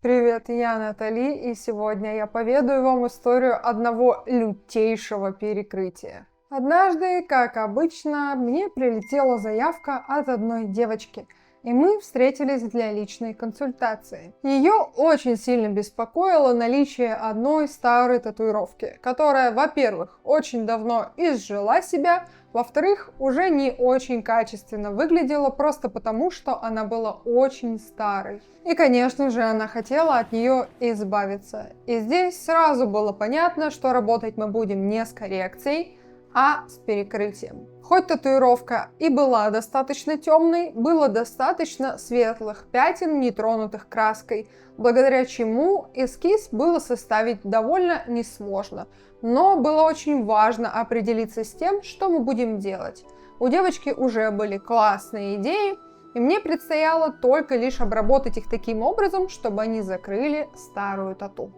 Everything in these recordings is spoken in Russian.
Привет, я Натали, и сегодня я поведаю вам историю одного лютейшего перекрытия. Однажды, как обычно, мне прилетела заявка от одной девочки, и мы встретились для личной консультации. Ее очень сильно беспокоило наличие одной старой татуировки, которая, во-первых, очень давно изжила себя, во-вторых, уже не очень качественно выглядела просто потому, что она была очень старой. И, конечно же, она хотела от нее избавиться. И здесь сразу было понятно, что работать мы будем не с коррекцией, а с перекрытием. Хоть татуировка и была достаточно темной, было достаточно светлых пятен, не тронутых краской, благодаря чему эскиз было составить довольно несложно. Но было очень важно определиться с тем, что мы будем делать. У девочки уже были классные идеи, и мне предстояло только лишь обработать их таким образом, чтобы они закрыли старую тату.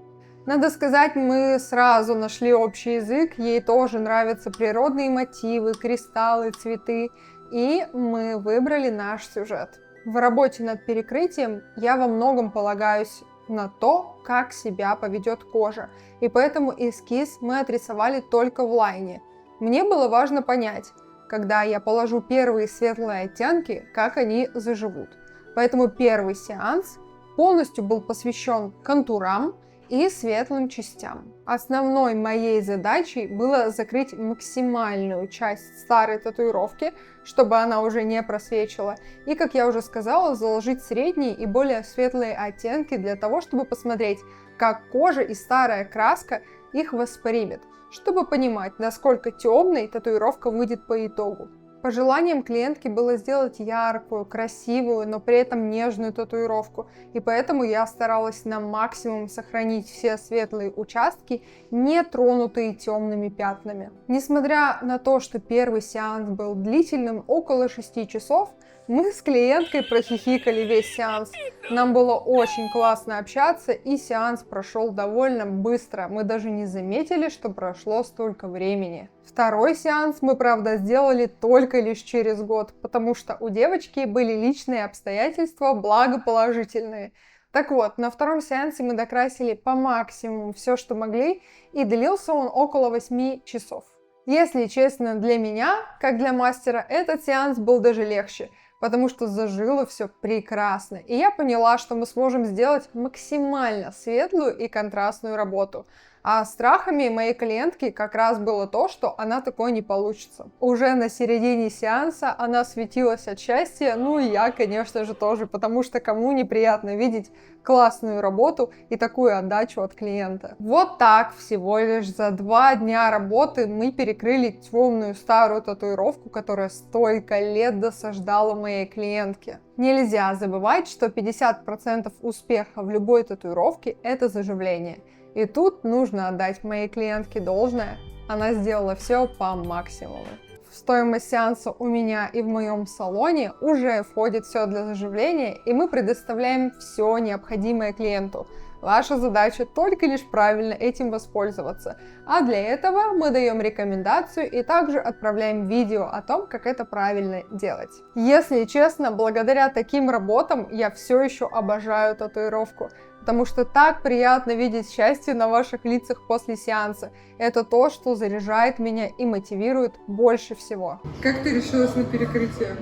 Надо сказать, мы сразу нашли общий язык, ей тоже нравятся природные мотивы, кристаллы, цветы, и мы выбрали наш сюжет. В работе над перекрытием я во многом полагаюсь на то, как себя поведет кожа, и поэтому эскиз мы отрисовали только в лайне. Мне было важно понять, когда я положу первые светлые оттенки, как они заживут. Поэтому первый сеанс полностью был посвящен контурам и светлым частям. Основной моей задачей было закрыть максимальную часть старой татуировки, чтобы она уже не просвечивала, и, как я уже сказала, заложить средние и более светлые оттенки для того, чтобы посмотреть, как кожа и старая краска их воспримет, чтобы понимать, насколько темной татуировка выйдет по итогу. Пожеланием клиентки было сделать яркую, красивую, но при этом нежную татуировку, и поэтому я старалась на максимум сохранить все светлые участки, не тронутые темными пятнами. Несмотря на то, что первый сеанс был длительным, около 6 часов, мы с клиенткой прохихикали весь сеанс. Нам было очень классно общаться, и сеанс прошел довольно быстро. Мы даже не заметили, что прошло столько времени. Второй сеанс мы, правда, сделали только лишь через год, потому что у девочки были личные обстоятельства благоположительные. Так вот, на втором сеансе мы докрасили по максимуму все, что могли, и длился он около 8 часов. Если честно, для меня, как для мастера, этот сеанс был даже легче, потому что зажило все прекрасно, и я поняла, что мы сможем сделать максимально светлую и контрастную работу. А страхами моей клиентки как раз было то, что она такой не получится. Уже на середине сеанса она светилась от счастья, ну и я, конечно же, тоже, потому что кому неприятно видеть классную работу и такую отдачу от клиента. Вот так, всего лишь за 2 дня работы мы перекрыли темную старую татуировку, которая столько лет досаждала моей клиентке. Нельзя забывать, что 50% успеха в любой татуировке – это заживление. И тут нужно отдать моей клиентке должное, она сделала все по максимуму. В стоимость сеанса у меня и в моем салоне уже входит все для заживления, и мы предоставляем все необходимое клиенту. Ваша задача только лишь правильно этим воспользоваться, а для этого мы даем рекомендацию и также отправляем видео о том, как это правильно делать. Если честно, благодаря таким работам я все еще обожаю татуировку, потому что так приятно видеть счастье на ваших лицах после сеанса. Это то, что заряжает меня и мотивирует больше всего. Как ты решилась на перекрытие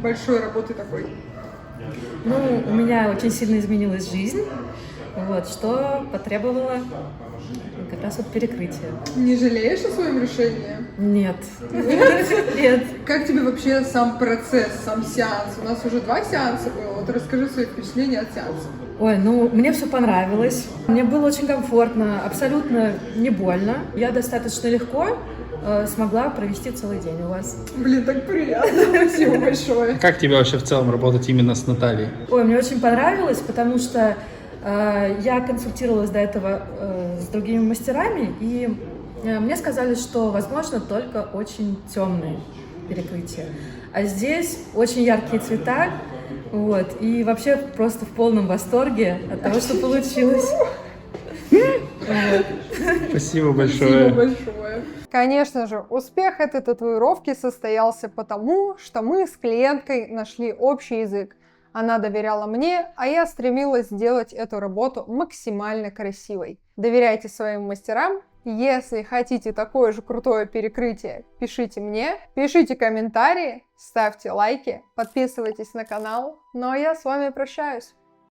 большой работы такой? Ну, у меня очень сильно изменилась жизнь, вот, что потребовало как раз вот перекрытия. Не жалеешь о своем решении? Нет. Нет. Как тебе вообще сам процесс, сам сеанс? У нас уже 2 сеанса было. Вот расскажи свои впечатления от сеанса. Ой, ну, мне все понравилось. Мне было очень комфортно, абсолютно не больно. Я достаточно легко смогла провести целый день у вас. Блин, так приятно. Спасибо большое. Как тебе вообще в целом работать именно с Натальей? Ой, мне очень понравилось, потому что я консультировалась до этого с другими мастерами, и мне сказали, что возможно только очень темные перекрытия. А здесь очень яркие цвета, вот, и вообще просто в полном восторге от того, что получилось. Спасибо большое. Конечно же, успех этой татуировки состоялся потому, что мы с клиенткой нашли общий язык. Она доверяла мне, а я стремилась сделать эту работу максимально красивой. Доверяйте своим мастерам. Если хотите такое же крутое перекрытие, пишите мне, пишите комментарии, ставьте лайки, подписывайтесь на канал. Ну а я с вами прощаюсь.